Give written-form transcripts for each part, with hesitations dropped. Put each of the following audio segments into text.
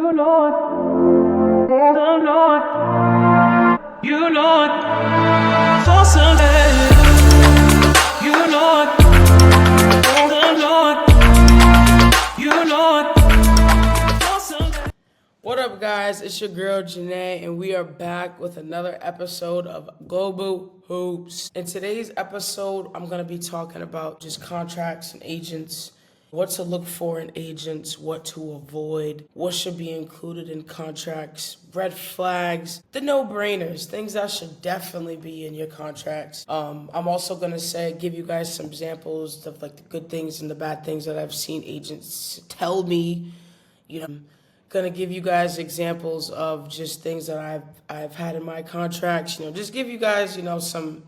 You know it. Oh, Lord. You know it. For Sunday. You know it. Oh, Lord. You know it. For Sunday. What up, guys? It's your girl Janae, and we are back with another episode of Global Hoops. In today's episode, I'm going to be talking about just contracts and agents, what to look for in agents, what to avoid, what should be included in contracts, red flags, the no-brainers, things that should definitely be in your contracts. I'm also going to give you guys some examples of like the good things and the bad things that I've seen agents tell me. Gonna give you guys examples of just things that I've had in my contracts. Just give you guys some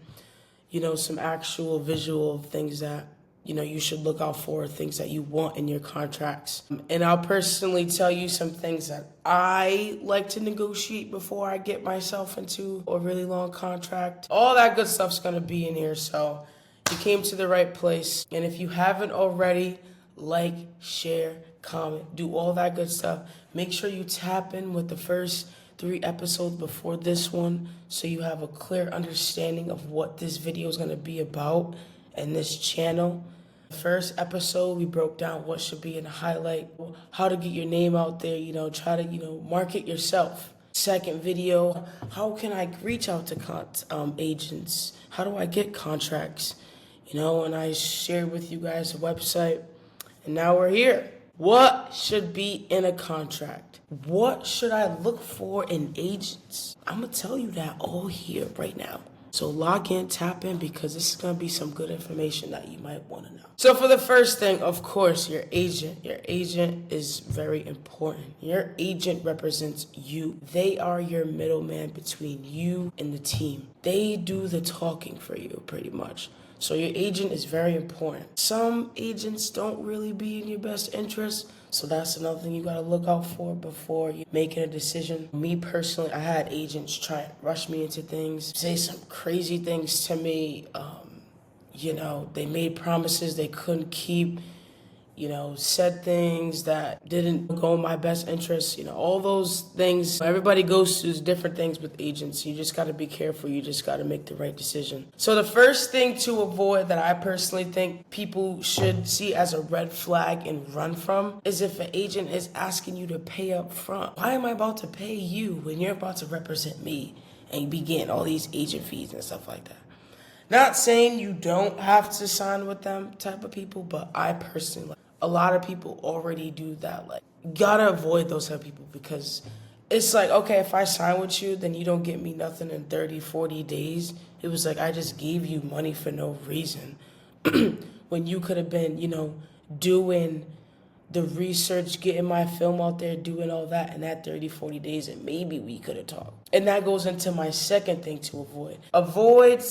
actual visual things that you should look out for, things that you want in your contracts. And I'll personally tell you some things that I like to negotiate before I get myself into a really long contract. All that good stuff's gonna be in here, so you came to the right place. And if you haven't already, like, share, comment, do all that good stuff. Make sure you tap in with the first 3 episodes before this one so you have a clear understanding of what this video is going to be about and this channel. The first episode, we broke down what should be in the highlight, how to get your name out there, try to, market yourself. Second video, how can I reach out to agents? How do I get contracts? And I shared with you guys a website, and now we're here. What should be in a contract? What should I look for in agents? I'm going to tell you that all here right now. So log in, tap in, because this is going to be some good information that you might want to know. So for the first thing, of course, your agent. Your agent is very important. Your agent represents you. They are your middleman between you and the team. They do the talking for you, pretty much. So your agent is very important. Some agents don't really be in your best interest, so that's another thing you gotta look out for before you making a decision. Me personally, I had agents try and rush me into things, say some crazy things to me. They made promises they couldn't keep. Said things that didn't go in my best interest, all those things. Everybody goes through different things with agents. You just got to be careful. You just got to make the right decision. So the first thing to avoid that I personally think people should see as a red flag and run from is if an agent is asking you to pay up front. Why am I about to pay you when you're about to represent me and you be getting all these agent fees and stuff like that? Not saying you don't have to sign with them type of people, but I personally a lot of people already do that. Like, you gotta avoid those type of people because it's like, okay, if I sign with you, then you don't get me nothing in 30, 40 days. It was like I just gave you money for no reason when you could have been, doing the research, getting my film out there, doing all that in that 30, 40 days, and maybe we could have talked. And that goes into my second thing to avoid. Avoid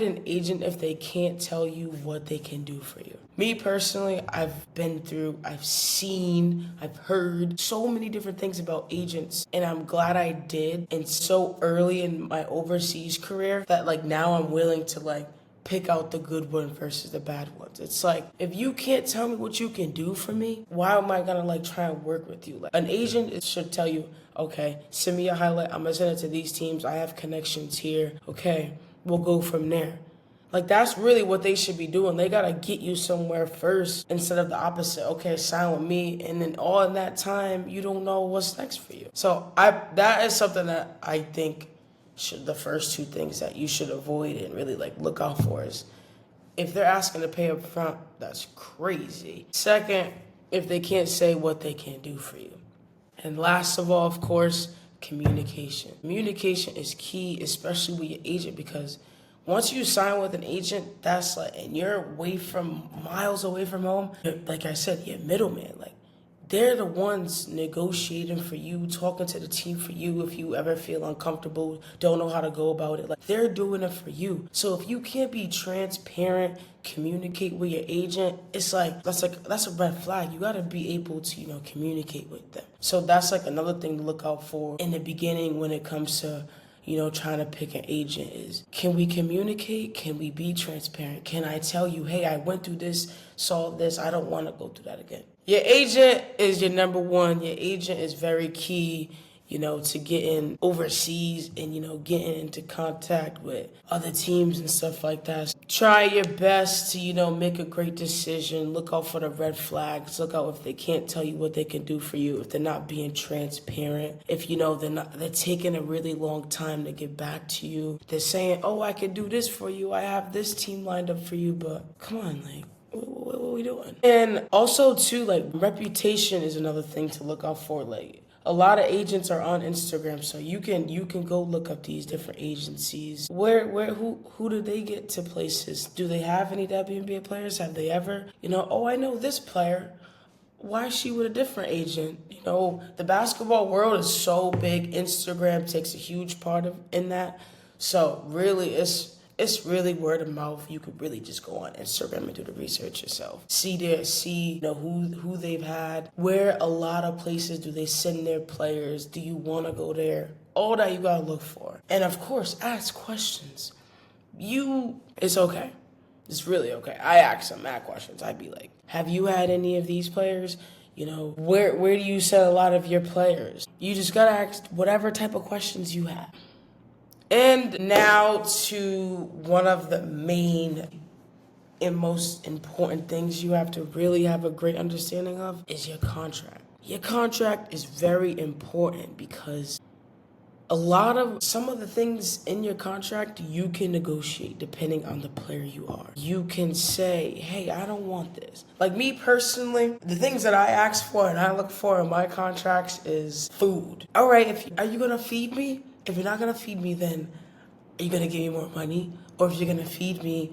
an agent if they can't tell you what they can do for you. Me personally, I've seen, I've heard so many different things about agents, and I'm glad I did. And so early in my overseas career that now I'm willing to pick out the good one versus the bad ones. It's like, if you can't tell me what you can do for me, why am I gonna try and work with you? An agent should tell you, okay, send me a highlight, I'm gonna send it to these teams, I have connections here, okay, we'll go from there. That's really what they should be doing. They gotta get you somewhere first instead of the opposite. Okay, sign with me, and then all in that time, you don't know what's next for you. So that is something that I think the first 2 things that you should avoid and really look out for is if they're asking to pay up front, that's crazy. Second, if they can't say what they can do for you. And last of all, of course, communication. Communication is key, especially with your agent, because once you sign with an agent, and you're miles away from home, like I said, you're middleman. They're the ones negotiating for you, talking to the team for you if you ever feel uncomfortable, don't know how to go about it. They're doing it for you. So if you can't be transparent, communicate with your agent, that's a red flag. You gotta be able to, communicate with them. So that's another thing to look out for in the beginning when it comes to trying to pick an agent is, can we communicate? Can we be transparent? Can I tell you, hey, I went through this, saw this, I don't want to go through that again. Your agent is your number one. Your agent is very key, to getting overseas and, getting into contact with other teams and stuff like that. Try your best to, make a great decision. Look out for the red flags. Look out if they can't tell you what they can do for you, if they're not being transparent, if, they're taking a really long time to get back to you. They're saying, oh, I can do this for you. I have this team lined up for you, but come on, what are we doing? And also, too, reputation is another thing to look out for. A lot of agents are on Instagram, so you can go look up these different agencies. Who do they get to places? Do they have any WNBA players? Have they ever? Oh, I know this player. Why is she with a different agent? The basketball world is so big. Instagram takes a huge part in that. So really, it's really word of mouth. You could really just go on Instagram and do the research yourself. See who they've had. Where a lot of places do they send their players? Do you want to go there? All that you gotta look for. And of course, ask questions. It's okay. It's really okay. I ask some mad questions. I'd be like, have you had any of these players? Where do you sell a lot of your players? You just gotta ask whatever type of questions you have. And now to one of the main and most important things you have to really have a great understanding of is your contract. Your contract is very important because some of the things in your contract you can negotiate depending on the player you are. You can say, hey, I don't want this. Like me personally, the things that I ask for and I look for in my contracts is food. All right, are you gonna feed me? If you're not going to feed me, then are you going to give me more money? Or if you're going to feed me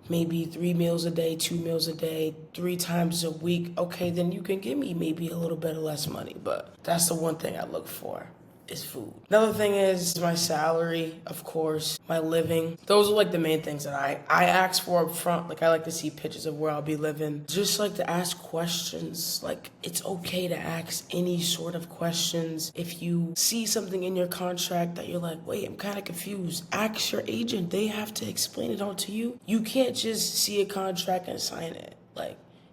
maybe 3 meals a day, 2 meals a day, 3 times a week, okay, then you can give me maybe a little bit less money. But that's the one thing I look for is food. Another thing is my salary, of course, my living. Those are the main things that I ask for up front. I like to see pictures of where I'll be living. Just like to ask questions. It's okay to ask any sort of questions. If you see something in your contract that you're like, wait, I'm kind of confused, ask your agent. They have to explain it all to you. You can't just see a contract and sign it.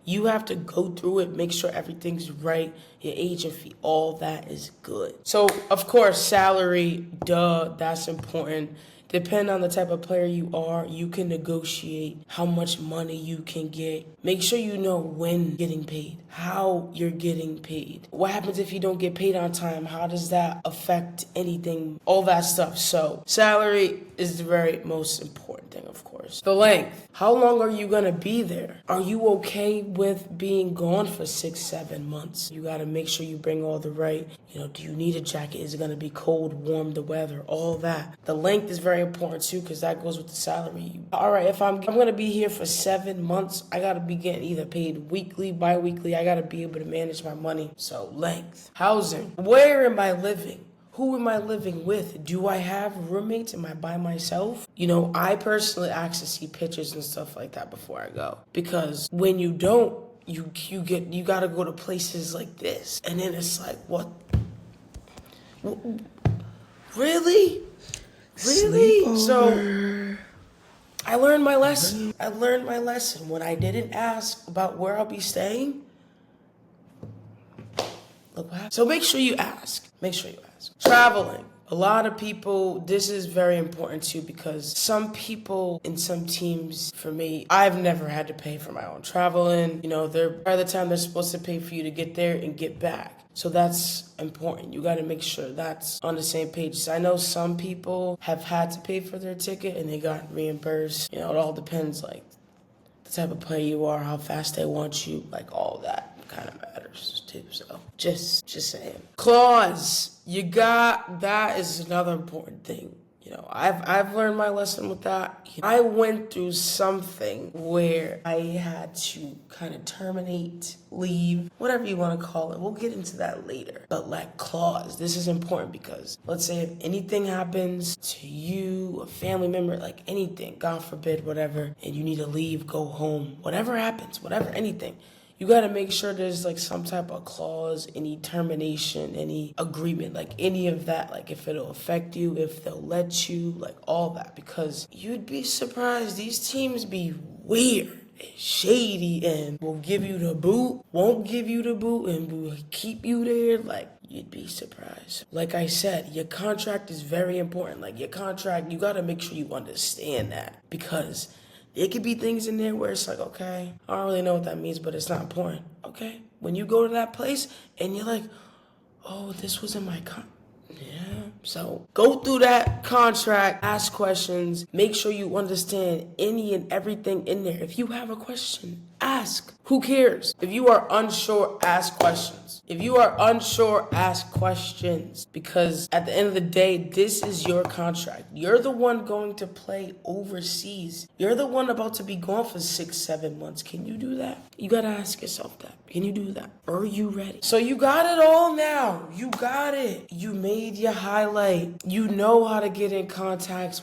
You have to go through it, make sure everything's right, your agent fee, all that is good. So, of course, salary, that's important. Depending on the type of player you are, you can negotiate how much money you can get. Make sure you know when you're getting paid, how you're getting paid. What happens if you don't get paid on time? How does that affect anything? All that stuff. So salary is the very most important thing, of course. The length. How long are you going to be there? Are you okay with being gone for 6-7 months? You got to make sure you bring all the right, do you need a jacket? Is it going to be cold, warm, the weather, all that. The length is very important too because that goes with the salary. All right, if I'm going to be here for 7 months, I got to be getting either paid weekly, bi-weekly. I got to be able to manage my money. So length. Housing. Where am I living? Who am I living with? Do I have roommates? Am I by myself? I personally ask to see pictures and stuff like that before I go. Because when you don't, you gotta go to places like this. And then it's like, what? Really? Sleepover. So I learned my lesson. When I didn't ask about where I'll be staying, look what happened. So make sure you ask. Traveling. A lot of people, this is very important too because some people in some teams, for me, I've never had to pay for my own traveling. By the time they're supposed to pay for you to get there and get back. So that's important. You got to make sure that's on the same page. So I know some people have had to pay for their ticket and they got reimbursed. It all depends, the type of player you are, how fast they want you, all that kind of matters too. So just saying. Clause. That is another important thing. I've learned my lesson with that. I went through something where I had to kind of terminate, leave, whatever you want to call it. We'll get into that later. But clause, this is important because let's say if anything happens to you, a family member, anything, God forbid, whatever, and you need to leave, go home, whatever happens, anything. You got to make sure there's some type of clause, any termination, any agreement, any of that, if it'll affect you, if they'll let you, all that, because you'd be surprised. These teams be weird. shady and will give you the boot, won't give you the boot, and will keep you there, like, you'd be surprised. Like I said, your contract is very important. Like, your contract, you gotta make sure you understand that, because there could be things in there where it's like, okay, I don't really know what that means, but it's not important. Okay, when you go to that place and you're like, oh, this was in my yeah. So go through that contract, ask questions, make sure you understand any and everything in there. If you have a question, ask. Who cares? If you are unsure, ask questions. If you are unsure, ask questions. Because at the end of the day, this is your contract. You're the one going to play overseas. You're the one about to be gone for 6-7 months. Can you do that? You gotta ask yourself that. Can you do that? Are you ready? So you got it all now. You got it. You made your highlight. You know how to get in contact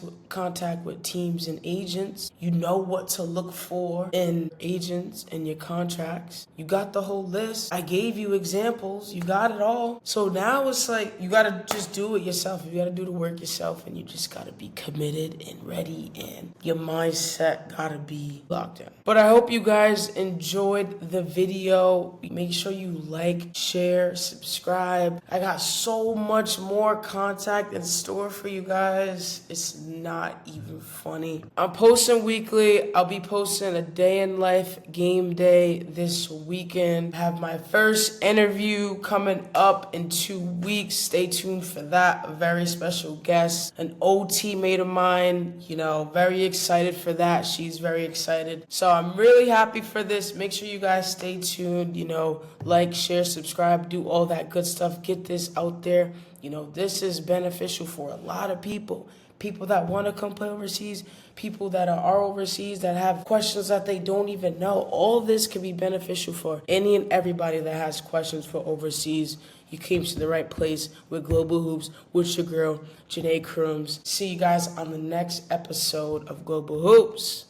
with teams and agents. You know what to look for in agents and your contracts. You got the whole list. I gave you examples. You got it all. So now it's like you gotta just do it yourself. You gotta do the work yourself, and you just gotta be committed and ready, and your mindset gotta be locked in. But I hope you guys enjoyed the video. Make sure you like, share, subscribe. I got so much more content in store for you guys. It's not even funny. I'm posting weekly. I'll be posting a day in life game day this weekend. I have my first interview coming up in 2 weeks. Stay tuned for that. A very special guest, an old teammate of mine. Very excited for that. She's very excited. So I'm really happy for this. Make sure you guys stay tuned. Like, share, subscribe, do all that good stuff. Get this out there. This is beneficial for a lot of people. People that want to come play overseas, people that are overseas that have questions that they don't even know. All this can be beneficial for any and everybody that has questions for overseas. You came to the right place with Global Hoops with your girl, Janae Crooms. See you guys on the next episode of Global Hoops.